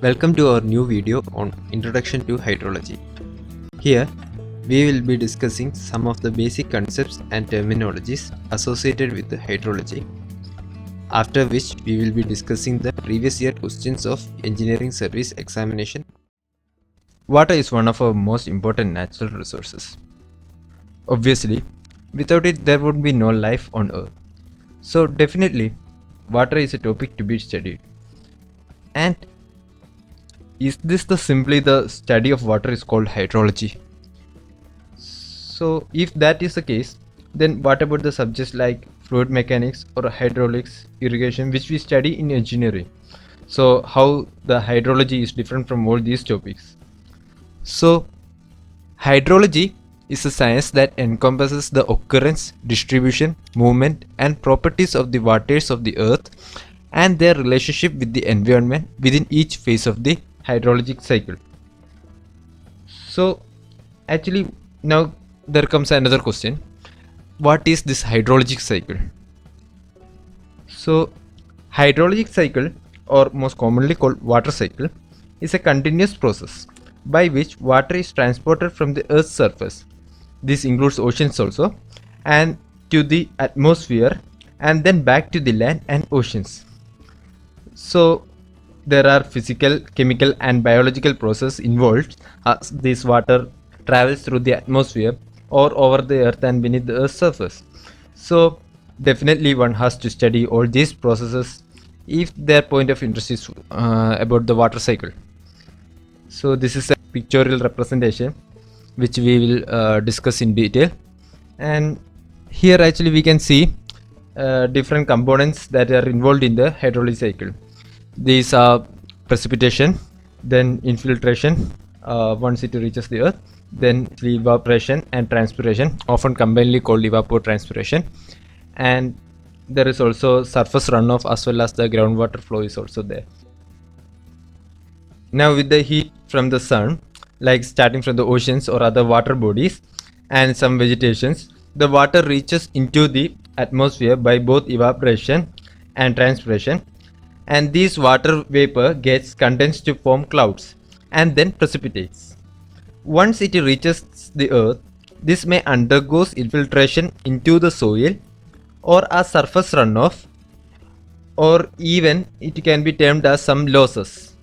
Welcome to our new video on Introduction to Hydrology. Here, we will be discussing some of the basic concepts and terminologies associated with the hydrology, after which we will be discussing the previous year questions of engineering service examination. Water is one of our most important natural resources. Obviously, without it there would be no life on earth. So definitely, water is a topic to be studied. And is this simply the study of water is called hydrology? So if that is the case, then what about the subjects like fluid mechanics or hydraulics, irrigation, which we study in engineering? So how the hydrology is different from all these topics? So hydrology is a science that encompasses the occurrence, distribution, movement and properties of the waters of the earth and their relationship with the environment within each phase of the hydrologic cycle. So actually now there comes another question. What is this hydrologic cycle? So hydrologic cycle, or most commonly called water cycle, is a continuous process by which water is transported from the earth's surface, this includes oceans also, and to the atmosphere and then back to the land and oceans. So there are physical, chemical and biological processes involved as this water travels through the atmosphere or over the earth and beneath the earth's surface. So definitely one has to study all these processes if their point of interest is about the water cycle. So this is a pictorial representation which we will discuss in detail, and here actually we can see different components that are involved in the hydrology cycle. These are precipitation, then infiltration once it reaches the earth, then evaporation and transpiration, often combinedly called evapotranspiration, and there is also surface runoff as well as the groundwater flow is also there. Now with the heat from the sun, like starting from the oceans or other water bodies and some vegetations, the water reaches into the atmosphere by both evaporation and transpiration, and this water vapor gets condensed to form clouds and then precipitates. Once it reaches the earth, this may undergo infiltration into the soil or a surface runoff, or even it can be termed as some losses.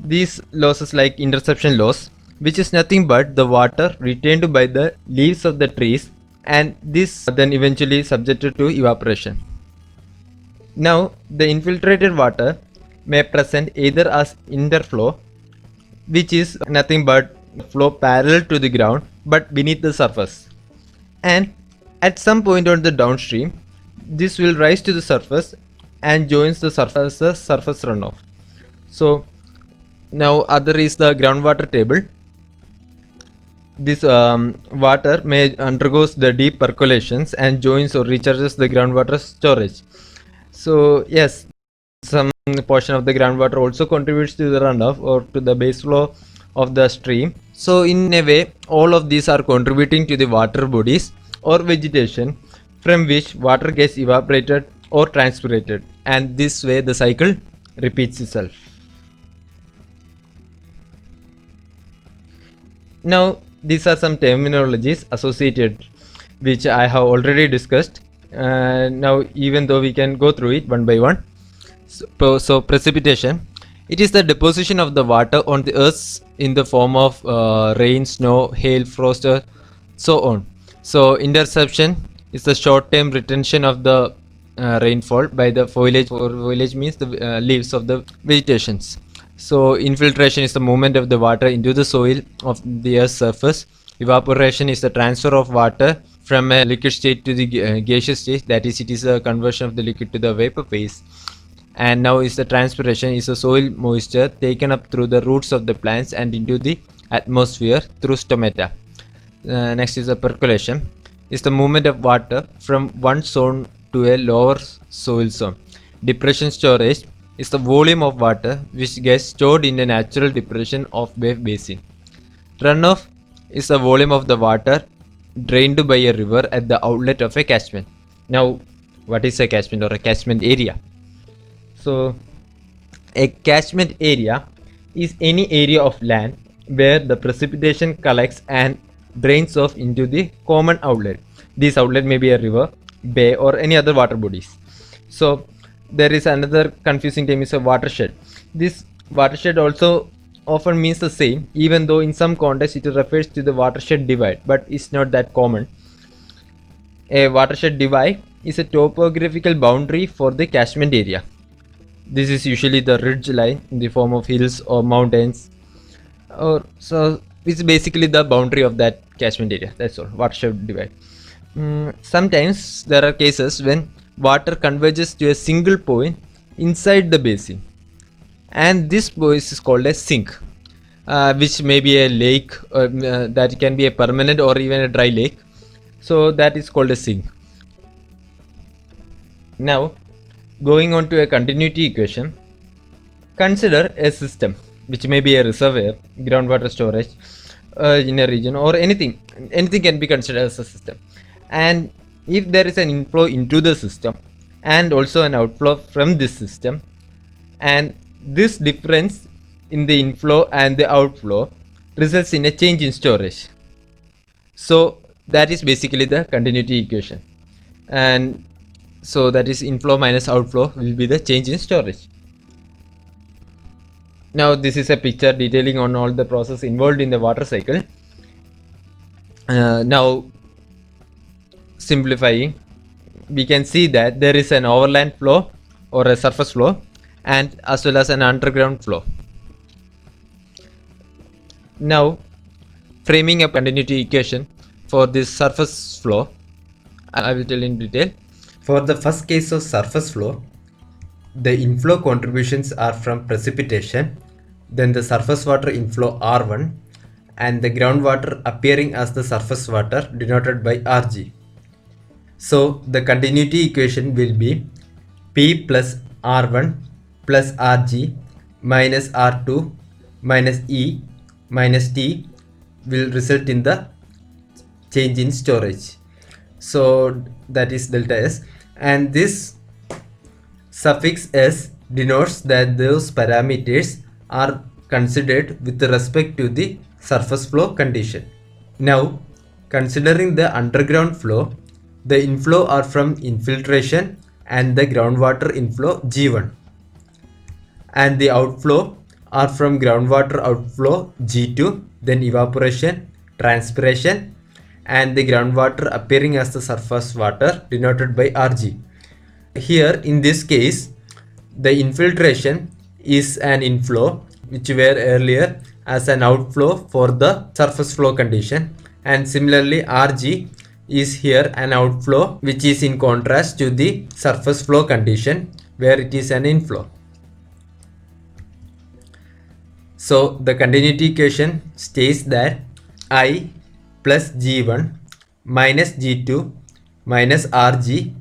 These losses like interception loss, which is nothing but the water retained by the leaves of the trees, and this then eventually subjected to evaporation. Now the infiltrated water may present either as interflow, which is nothing but flow parallel to the ground but beneath the surface, and at some point on the downstream this will rise to the surface and joins the surface runoff. So now other is the groundwater table. This water may undergoes the deep percolations and joins or recharges the groundwater storage. So yes, some portion of the groundwater also contributes to the runoff or to the base flow of the stream. So in a way, all of these are contributing to the water bodies or vegetation from which water gets evaporated or transpirated, and this way the cycle repeats itself. Now these are some terminologies associated which I have already discussed. Now even though we can go through it one by one. So precipitation, it is the deposition of the water on the earth in the form of rain, snow, hail, frost, so on. So interception is the short-term retention of the rainfall by the foliage. Foliage means the leaves of the vegetations. So infiltration is the movement of the water into the soil of the earth's surface. Evaporation is the transfer of water from a liquid state to the gaseous state, that is, it is a conversion of the liquid to the vapor phase. And now is the transpiration, is the soil moisture taken up through the roots of the plants and into the atmosphere through stomata. Next is the percolation, is the movement of water from one zone to a lower soil zone. Depression storage is the volume of water which gets stored in a natural depression of a basin. Runoff is the volume of the water drained by a river at the outlet of a catchment. Now what is a catchment or a catchment area? So a catchment area is any area of land where the precipitation collects and drains off into the common outlet. This outlet may be a river, bay, or any other water bodies. So there is another confusing term is a watershed. This watershed also often means the same, even though in some contexts it refers to the watershed divide, but it's not that common. A watershed divide is a topographical boundary for the catchment area. This is usually the ridge line in the form of hills or mountains, or so it's basically the boundary of that catchment area. That's all. Watershed divide. Sometimes there are cases when water converges to a single point inside the basin, and this point is called a sink, which may be a lake, that can be a permanent or even a dry lake. So that is called a sink. Now, going on to a continuity equation, consider a system which may be a reservoir, groundwater storage in a region, or anything can be considered as a system. And if there is an inflow into the system and also an outflow from this system, and this difference in the inflow and the outflow results in a change in storage. So that is basically the continuity equation, and so that is inflow minus outflow will be the change in storage. Now this is a picture detailing on all the process involved in the water cycle. Now simplifying, we can see that there is an overland flow or a surface flow, and as well as an underground flow. Now framing a continuity equation for this surface flow, I will tell in detail. For the first case of surface flow, the inflow contributions are from precipitation, then the surface water inflow R1, and the groundwater appearing as the surface water denoted by Rg. So the continuity equation will be P plus R1 plus Rg minus R2 minus E minus T will result in the change in storage. So that is delta S, and this suffix S denotes that those parameters are considered with respect to the surface flow condition. Now considering the underground flow, the inflow are from infiltration and the groundwater inflow G1, and the outflow are from groundwater outflow G2, then evaporation, transpiration, and the groundwater appearing as the surface water denoted by Rg. Here in this case, the infiltration is an inflow which were earlier as an outflow for the surface flow condition, and similarly Rg is here an outflow which is in contrast to the surface flow condition where it is an inflow. So the continuity equation states that I plus G1 minus G2 minus Rg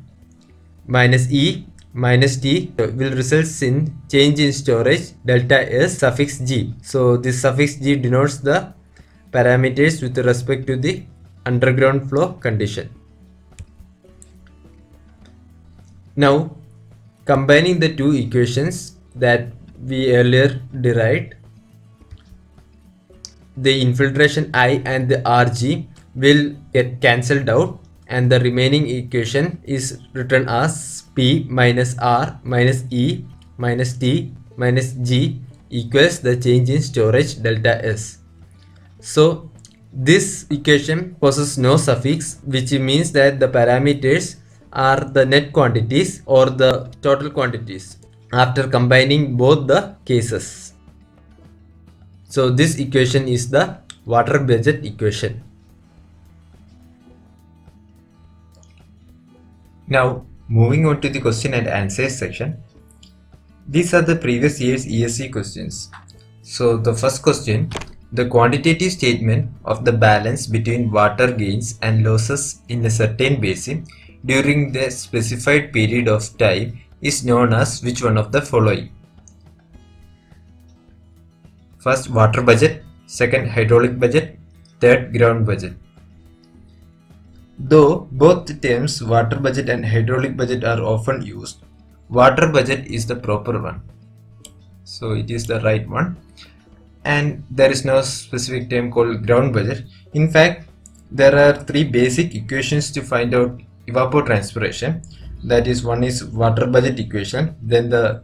minus E minus T will result in change in storage delta S suffix G. So this suffix G denotes the parameters with respect to the underground flow condition. Now combining the two equations that we earlier derived, the infiltration I and the Rg will get cancelled out, and the remaining equation is written as P minus R minus E minus T minus G equals the change in storage delta S. So this equation possesses no suffix, which means that the parameters are the net quantities or the total quantities after combining both the cases. So this equation is the water budget equation. Now moving on to the question and answers section. These are the previous year's ESE questions. So the first question, the quantitative statement of the balance between water gains and losses in a certain basin during the specified period of time is known as which one of the following? First, water budget, second, hydraulic budget, third, ground budget. Though both the terms water budget and hydraulic budget are often used, water budget is the proper one. So it is the right one. and there is no specific term called ground budget. In fact, there are three basic equations to find out evapotranspiration. That is, one is water budget equation, then the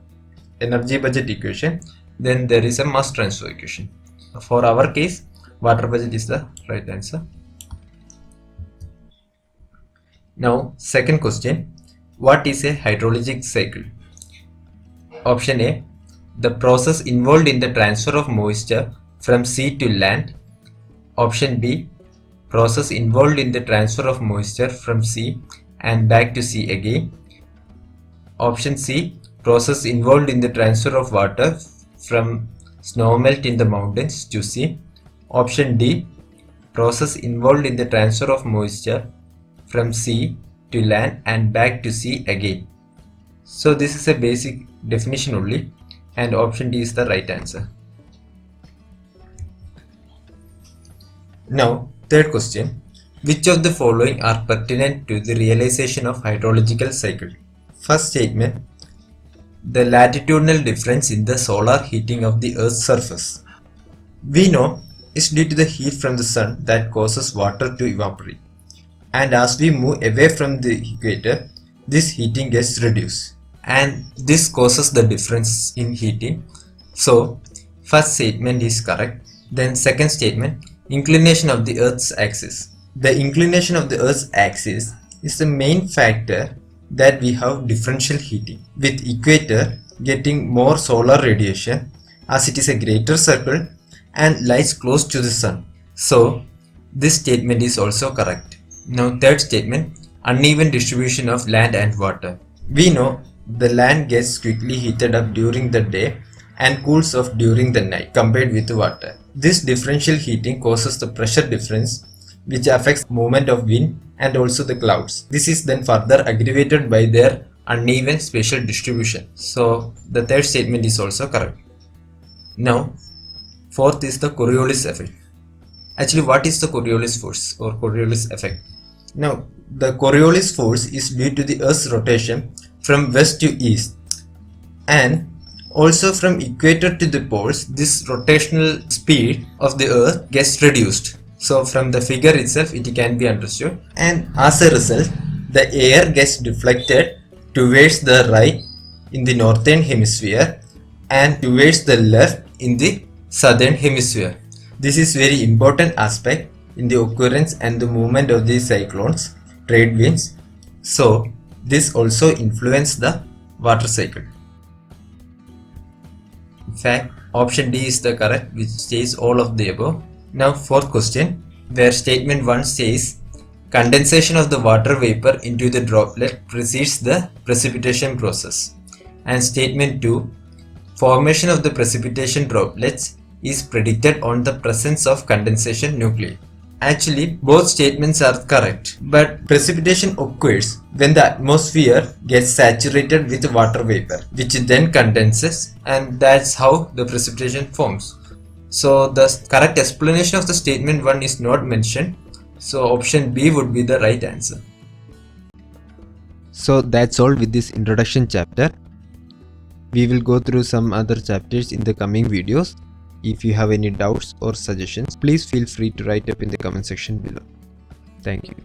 energy budget equation, then there is a mass transfer equation. For our case, water budget is the right answer. Now, second question, what is a hydrologic cycle? Option A, the process involved in the transfer of moisture from sea to land. Option B, process involved in the transfer of moisture from sea and back to sea again. Option C, process involved in the transfer of water from snowmelt in the mountains to sea. Option D, process involved in the transfer of moisture from sea to land and back to sea again. So this is a basic definition only, and option D is the right answer. Now, third question, which of the following are pertinent to the realization of hydrological cycle? First statement, the latitudinal difference in the solar heating of the Earth's surface. We know it's due to the heat from the sun that causes water to evaporate. And as we move away from the equator, this heating gets reduced. And this causes the difference in heating. So, first statement is correct. Then second statement, inclination of the Earth's axis. The inclination of the Earth's axis is the main factor that we have differential heating, with equator getting more solar radiation as it is a greater circle and lies close to the sun. So, this statement is also correct. Now, third statement, uneven distribution of land and water. We know the land gets quickly heated up during the day and cools off during the night compared with water. This differential heating causes the pressure difference, which affects movement of wind and also the clouds. This is then further aggravated by their uneven spatial distribution. So the third statement is also correct. Now, fourth is the Coriolis effect. Actually, what is the Coriolis force or Coriolis effect? Now, the Coriolis force is due to the Earth's rotation from west to east, and also from equator to the poles. This rotational speed of the Earth gets reduced. So from the figure itself it can be understood, and as a result the air gets deflected towards the right in the northern hemisphere and towards the left in the southern hemisphere. This is very important aspect in the occurrence and the movement of the cyclones, trade winds. So this also influences the water cycle. In fact, option D is the correct, which says all of the above. Now, fourth question, where statement 1 says condensation of the water vapor into the droplet precedes the precipitation process, and statement 2, formation of the precipitation droplets is predicted on the presence of condensation nuclei. Actually, both statements are correct, but precipitation occurs when the atmosphere gets saturated with water vapor, which then condenses, and that's how the precipitation forms. So the correct explanation of the statement 1 is not mentioned, so option B would be the right answer. So that's all with this introduction chapter. We will go through some other chapters in the coming videos. If you have any doubts or suggestions, please feel free to write up in the comment section below. Thank you.